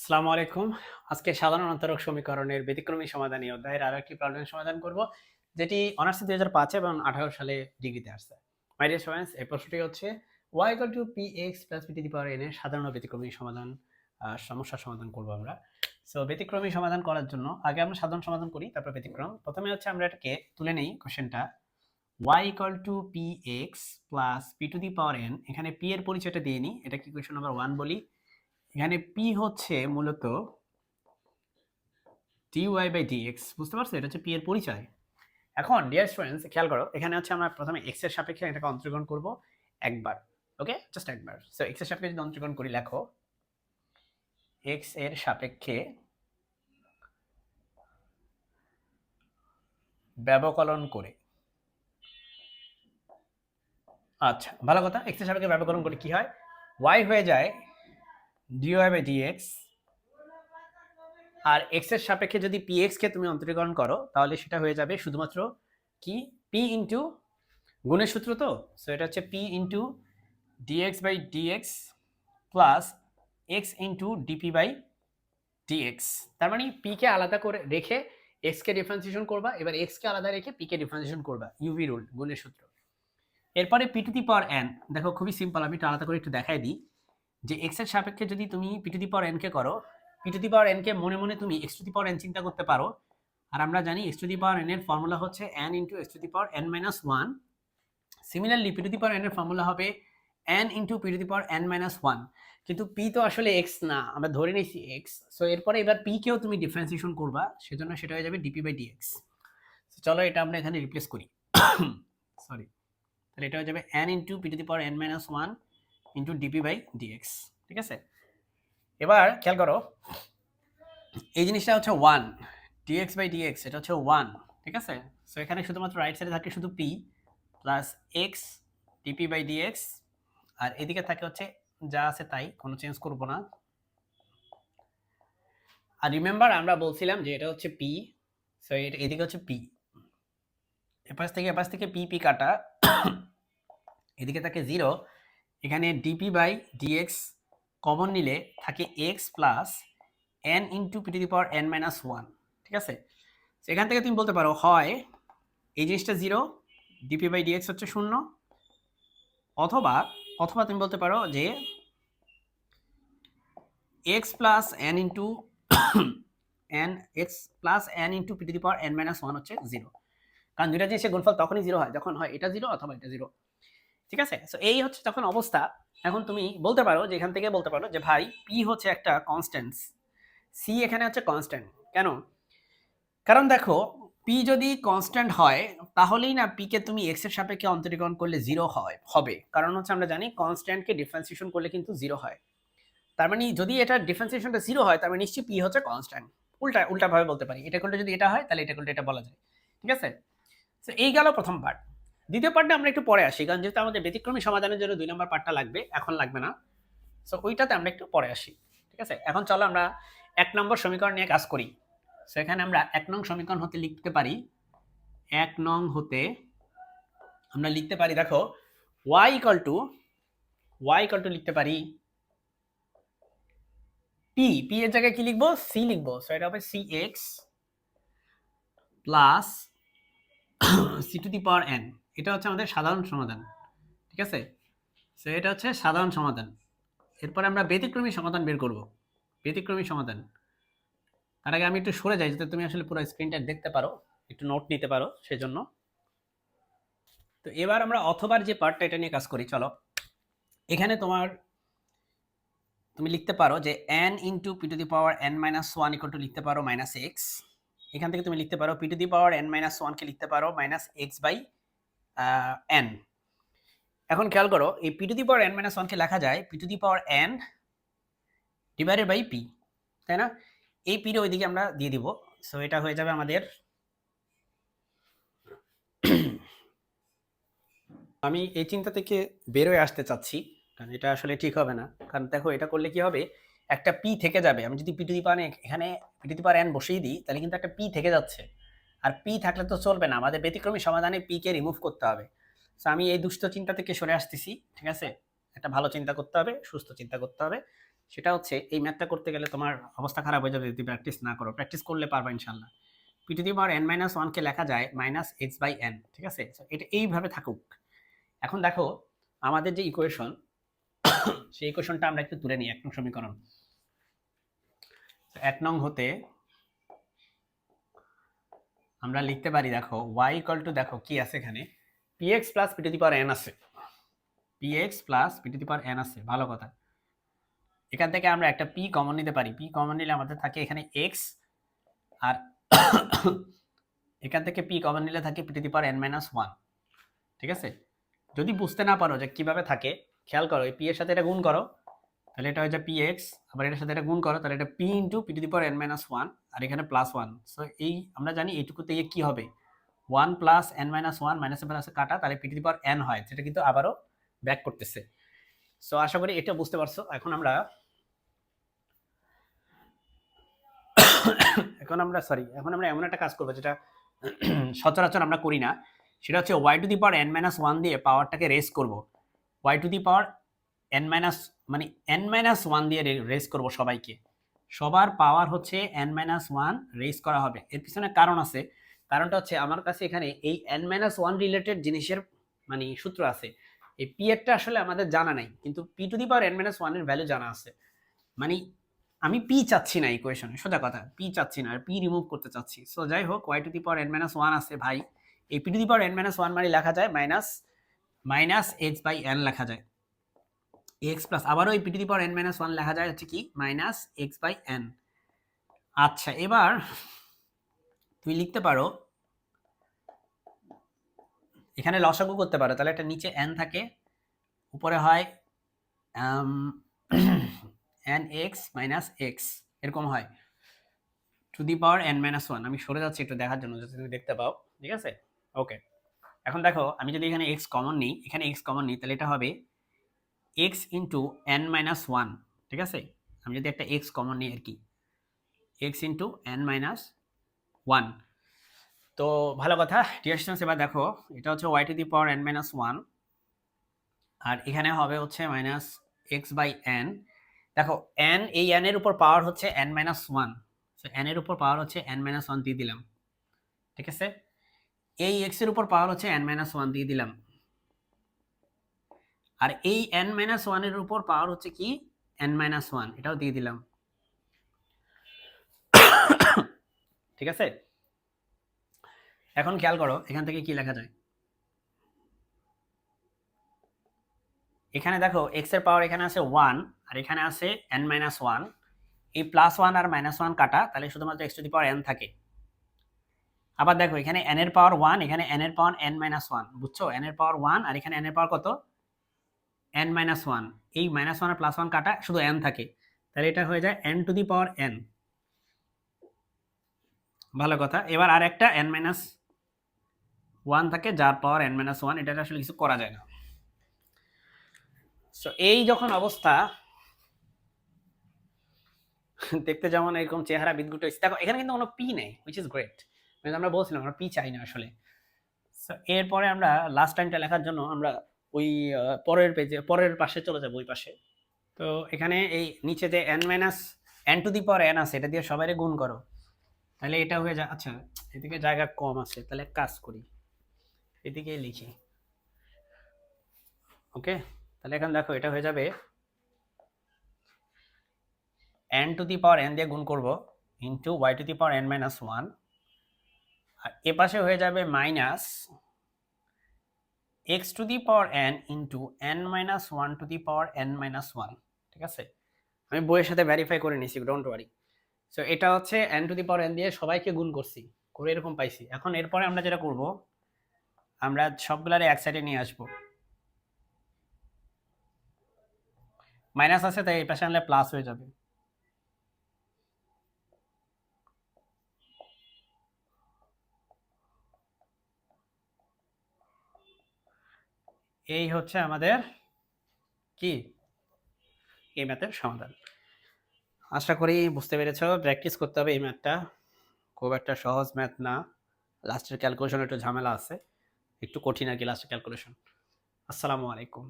আসসালামু আলাইকুম। আজকে সাধারণ অন্তরক সমীকরণের ব্যতিক্রমী সমাধানী অধ্যায়ের আরো একটি প্রবলেম সমাধান করব, যেটি অনার্সে ২০০৫ এবং ১৮ সালে ডিগ্রিতে আসছে। মাই ডিয়ার স্টুডেন্টস, এই প্রশ্নটি হচ্ছে y px p to the power n এর সাধারণ ও ব্যতিক্রমী সমাধান, সমস্যার সমাধান করব আমরা। সো ব্যতিক্রমী সমাধান করার জন্য আগে আমরা সাধারণ সমাধান করি, তারপর ব্যতিক্রম। প্রথমে হচ্ছে আমরা এটাকে তুলে নেই কোশ্চেনটা y px p to the power n। এখানে p এর পরিচয়টা দিয়ে নিই, এটা কি কোশ্চেন নাম্বার 1 বলি। এখানে p হচ্ছে মূলত dy বাই dx, বুঝতে পারছো? এটা হচ্ছে p এর পরিচয়। এখন ডিয়ার স্টুডেন্টস, খেয়াল করো, এখানে হচ্ছে আমরা প্রথমে x এর সাপেক্ষে এটাকে অন্তরীকরণ করব একবার। ওকে, জাস্ট একবার। সো x এর সাপেক্ষে যদি অন্তরীকরণ করি, লেখো x এর সাপেক্ষে ব্যবকলন করে। আচ্ছা, ভালো কথা। x এর সাপেক্ষে ব্যবকলন করে কি হয়? y হয়ে যায় dy বাই dx, আর x এর সাপেক্ষে যদি px কে তুমি অন্তরীকরণ করো তাহলে সেটা হয়ে যাবে শুধুমাত্র কি p ইনটু গুণের সূত্র। তো সো এটা হচ্ছে p into dx by dx plus x into dp by dx। তার মানে p কে আলাদা করে রেখে x কে ডিফারেন্সিয়েশন করবা, এবার x কে আলাদা রেখে p কে ডিফারেন্সিয়েশন করবা, ইউভি রুল, গুণের সূত্র। এরপরে p to the power n, দেখো খুবই সিম্পল, আমি একটু আলাদা করে একটু দেখাই দিই যে x এর সাপেক্ষে যদি তুমি p to the power n কে করো, p to the power n কে মনে মনে তুমি x to the power n চিন্তা করতে পারো। আর আমরা জানি x to the power n এর ফর্মুলা হচ্ছে n into x to the power n minus 1। Similarly p to the power n এর ফর্মুলা হবে n into p to the power n minus 1। কিন্তু p তো আসলে x না, আমরা ধরে নিয়েছি x। সো এরপরে এবার p কেও তুমি ডিফারেন্সিয়েশন করবা, সেজন্য সেটা হয়ে যাবে dp বাই dx। চলো এটা আমরা এখানে রিপ্লেস করি। সরি, তাহলে এটা হয়ে যাবে n into p to the power n minus 1 into dp by dx। ঠিক আছে, এবার খেয়াল করো, এই জিনিসটা হচ্ছে 1, dx বাই dx এটা হচ্ছে 1। ঠিক আছে, সো এখানে শুধুমাত্র রাইট সাইডে থাকে শুধু p plus x dp by dx, আর এদিকে থাকে হচ্ছে যা আছে তাই, কোনো চেঞ্জ করব না। আর রিমেম্বার আমরা বলছিলাম যে এটা হচ্ছে p, সো এদিকে হচ্ছে p, এপাশ থেকে p p কাটা, এদিকে থাকে 0। এখানে dp বাই dx কমন নিলে থাকে x plus n into p to the power n minus 1। ঠিক আছে, এখান থেকে তুমি বলতে পারো হয় এই জিনিসটা 0, dp বাই dx হচ্ছে 0, অথবা অথবা তুমি বলতে পারো যে x plus n into n, x plus n into p to the power n minus 1 হচ্ছে 0। কারণ দুইটা জিনিসের গুণফল তখনই 0 হয় যখন হয় এটা 0 অথবা এটা 0। ঠিক আছে, সো এই হচ্ছে তখন অবস্থা। এখন তুমি বলতে পারো যে এখান থেকে বলতে পারো যে ভাই p হচ্ছে একটা কনস্ট্যান্ট, c এখানে হচ্ছে কনস্ট্যান্ট। কেন? কারণ দেখো, p যদি কনস্ট্যান্ট হয় তাহলেই না p কে তুমি x এর সাপেক্ষে অন্তরীকরণ করলে 0 হবে। কারণ হচ্ছে আমরা জানি কনস্ট্যান্টকে ডিফারেন্সিয়েশন করলে কিন্তু 0 হয়। তার মানে যদি এটা ডিফারেন্সিয়েশনটা 0 হয় তার মানে নিশ্চয়ই p হচ্ছে কনস্ট্যান্ট। উল্টা ভাবে বলতে পারি, এটা করলে যদি এটা হয় তাহলে এটা করলে এটা বলা যায়। ঠিক আছে, সো এই গেল প্রথম পার্ট। দ্বিতীয় পার্টটা আমরা একটু পরে আসি, কারণ যেহেতু আমাদের ব্যতিক্রমী সমাধানের জন্য 2 নম্বর পার্টটা লাগবে, এখন লাগবে না। সো ওইটাতে আমরা একটু পরে আসি। ঠিক আছে, এখন চলো আমরা 1 নম্বর সমীকরণ নিয়ে কাজ করি। সো এখানে আমরা 1 নং সমীকরণ হতে লিখতে পারি, 1 নং হতে আমরা লিখতে পারি, দেখো y ইকুয়াল টু লিখতে পারি p এর জায়গায় কি লিখবো? c লিখবো। সো এটা হবে cx plus c two the power n। এটা হচ্ছে আমাদের সাধারণ সমাধান। ঠিক আছে, সো এটা হচ্ছে সাধারণ সমাধান। এরপরে আমরা ব্যতিক্রমী সমাধান বের করব। ব্যতিক্রমী সমাধান, তার আগে আমি একটু সরে যাই যাতে তুমি আসলে পুরো স্ক্রিনটা দেখতে পারো, একটু নোট নিতে পারো সেজন্য। তো এবার আমরা অথবার যে পার্টটা এটা নিয়ে কাজ করি। চলো, এখানে তুমি লিখতে পারো যে n into p to the power n minus 1 equal to লিখতে পারো মাইনাস x। এখান থেকে তুমি লিখতে পারো p to the power n minus 1 কে লিখতে পারো মাইনাস x বাই n। এখন খেয়াল করো, এই p to the power n minus 1 কে লেখা যায় p to the power n divided by p, তাই না? এই p র ওইদিকে আমরা দিয়ে দিব। সো এটা হয়ে যাবে আমাদের, আমি এই চিন্তা থেকে বের হয়ে আসতে চাচ্ছি, কারণ এটা আসলে ঠিক হবে না। কারণ দেখো, এটা করলে কি হবে, একটা p থেকে যাবে। আমি যদি p টু দি পাওয়ার এখানে p to the power n বসিয়ে দিই তাহলে কিন্তু একটা p থেকে যাচ্ছে, আর p থাকলে তো চলবে না, আমাদের ব্যতিক্রমী সমাধানে p কে রিমুভ করতে হবে। সো আমি এই দুষ্ট চিন্তা থেকে সরে আসতেছি। ঠিক আছে, একটা ভালো চিন্তা করতে হবে, সুস্থ চিন্তা করতে হবে, সেটা হচ্ছে এই ম্যাথটা করতে গেলে তোমার অবস্থা খারাপ হয়ে যাবে যদি প্র্যাকটিস না করো। প্র্যাকটিস করলে পারবা ইনশাল্লাহ। P to the power n minus ওয়ানকে লেখা যায় মাইনাস এক্স বাই এন, ঠিক আছে? এটা এইভাবে থাকুক। এখন দেখো আমাদের যে ইকুয়েশন, সেই ইকুয়েশনটা আমরা একটু তুলে নিই 1 নং সমীকরণ। 1 নং হতে আমরা লিখতে পারি, দেখো y ইকুয়াল টু, দেখো কি আছে এখানে, px plus P to the power n আছে, px plus P to the power n আছে, ভালো কথা। এখান থেকে আমরা একটা p কমন নিতে পারি, p কমন নিলে আমাদের থাকে এখানে x, আর এখান থেকে p কমন নিলে থাকে P to the power n minus one, ঠিক আছে? যদি বুঝতে না পারো যে কিভাবে থাকে, খেয়াল করো, এই p এর সাথে এটা গুণ করো, তাহলে এটা হয়ে যায় px, আবার এটার সাথে এটা গুণ করো, তাহলে এটা p into P to the power n minus one, আর এখানে প্লাস ওয়ান। সো এই আমরা জানি এইটুকুতে কি হবে, 1 প্লাস n মাইনাস ওয়ান, মাইনাসে প্লাসে কাটা, তাহলে P to the power n হয়, সেটা কিন্তু আবারও ব্যাক করতেছে। সো আশা করি এটা বুঝতে পারছো। এখন আমরা এমন একটা কাজ করবো যেটা সচরাচর আমরা করি না, সেটা হচ্ছে y to the power n minus one দিয়ে পাওয়ারটাকে রেস করব। y to the power n minus মানে n মাইনাস ওয়ান দিয়ে রেস করব সবাইকে। সবার পাওয়ার হচ্ছে n মাইনাস ওয়ান রেস করা হবে। এর পিছনে কারণ আছে। কারণটা হচ্ছে আমার কাছে এখানে এই n মাইনাস ওয়ান রিলেটেড জিনিসের মানে সূত্র আছে। এই p এরটা আসলে আমাদের জানা নাই, কিন্তু p to the power n minus one এর ভ্যালু জানা আছে। মানে আমি p চাচ্ছি না ইকুয়েশনে, সোজা কথা, p চাচ্ছি না, আর p রিমুভ করতে চাচ্ছি। সো যাই হোক, y to the power n minus one আছে ভাই, এই p to the power n minus one মানে লেখা যায় মাইনাস x বাই n লেখা যায়, x প্লাস আবারও এই p to the power n minus one লেখা যায় হচ্ছে কি মাইনাস x বাই n। আচ্ছা, এবার তুমি লিখতে পারো, এখানে লসাগু করতে পারো, তাহলে একটা নিচে n থাকে, উপরে হয় nx মাইনাস x, এরকম হয় two the power n minus one. আমি সরে যাচ্ছি একটু দেখার জন্য যাতে তুমি দেখতে পাও, ঠিক আছে? ওকে, এখন দেখো আমি যদি এখানে x কমন নিই, তাহলে এটা হবে x into n minus one, ঠিক আছে? আমি যদি একটা x কমন নিই আর কি, x into n minus one. তো ভালো কথা, ডিয়ার স্টুডেন্টস, এবার দেখো এটা হচ্ছে y to the power n minus one, আর এখানে হবে হচ্ছে মাইনাস x বাই n। দেখো n, এই n এর উপর পাওয়ার হচ্ছে n minus one, so n এর উপর পাওয়ার হচ্ছে n মাইনাস ওয়ান দিয়ে দিলাম, ঠিক আছে? এই x এর উপর পাওয়ার হচ্ছে n মাইনাস ওয়ান দিয়ে দিলাম, আর এই n মাইনাস ওয়ান এর উপর পাওয়ার হচ্ছে কি n মাইনাস ওয়ান, এটাও দিয়ে দিলাম, ঠিক আছে? এখন খেয়াল করো এখান থেকে কি লেখা যায়, এখানে দেখো x এর পাওয়ার এখানে আছে 1, আর এখানে আছে n মাইনাস ওয়ান, এই প্লাস ওয়ান আর মাইনাস ওয়ান কাটা, তাহলে শুধুমাত্র x to the power n থাকে। আবার দেখো এখানে n এর পাওয়ার 1, এখানে n এর পাওয়ার n মাইনাস ওয়ান, বুঝছো? n এর পাওয়ার 1 আর এখানে n এর পাওয়ার কত, n মাইনাস ওয়ান, এই মাইনাস ওয়ান আর প্লাস ওয়ান কাটা, শুধু n থাকে, তাহলে এটা হয়ে যায় n to the power n। ভালো কথা। এবার আর একটা n মাইনাস ওয়ান থাকে যার পাওয়ার n মাইনাস ওয়ান, এটা আসলে কিছু করা যায় না। সো এই যখন অবস্থা, দেখতে যেমন এরকম চেহারা বিদ্যুৎ হয়েছে, দেখো এখানে কিন্তু কোনো পি নেই, হুইচ ইজ গ্রেট। আমরা বলছিলাম আমরা পি চাই না আসলে। এরপরে আমরা লাস্ট টাইমটা লেখার জন্য আমরা ওই পরের পেজে, পরের পাশে চলে যাবো, ওই পাশে। তো এখানে এই নিচে যে n minus n to the power n আছে, এটা দিয়ে সবাই গুণ করো, তাহলে এটা হয়ে যায়। আচ্ছা, এদিকে জায়গা কম আছে, তাহলে কাজ করি, এদিকে লিখি, ওকে? তাহলে এখন দেখো এটা হয়ে যাবে n to the power n দিয়ে গুণ করব into y to the power n minus one, আর এ পাশে হয়ে যাবে minus x to the power n into n minus one to the power n minus one, ঠিক আছে? আমি বইয়ের সাথে ভেরিফাই করে নিছি, ডোন্ট ওয়ারি। সো এটা হচ্ছে n to the power n দিয়ে সবাইকে গুণ করছি, করে এরকম পাইছি। এখন এরপরে আমরা যেটা করব, আমরা সবগুলারে এক সাইডে নিয়ে আসবো, মাইনাস আছে তাই এই পাশে আনলে প্লাস হয়ে যাবে। এই হচ্ছে আমাদের কি এই ম্যাথের সমাধান। আশা করি বুঝতে পেরেছো। প্র্যাকটিস করতে হবে এই ম্যাথটা, খুব একটা সহজ ম্যাথ না, লাস্টের ক্যালকুলেশন একটু ঝামেলা আছে, একটু কঠিন আর কি লাস্টের ক্যালকুলেশন। আসসালামু আলাইকুম।